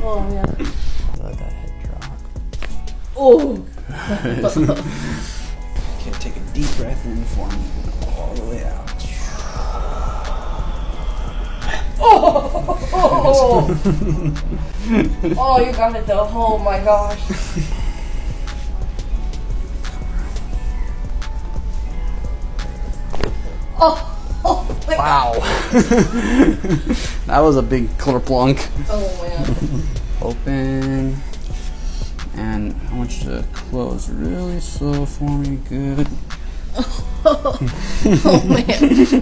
Oh man. Let that head drop. Oh. Okay, take a deep breath in for me. All the way out. Oh, oh, you got it though. Oh my gosh. Oh, my Wow. That was a big kerplunk. Oh man. Open. And I want you to close really slow for me. Good. Oh man.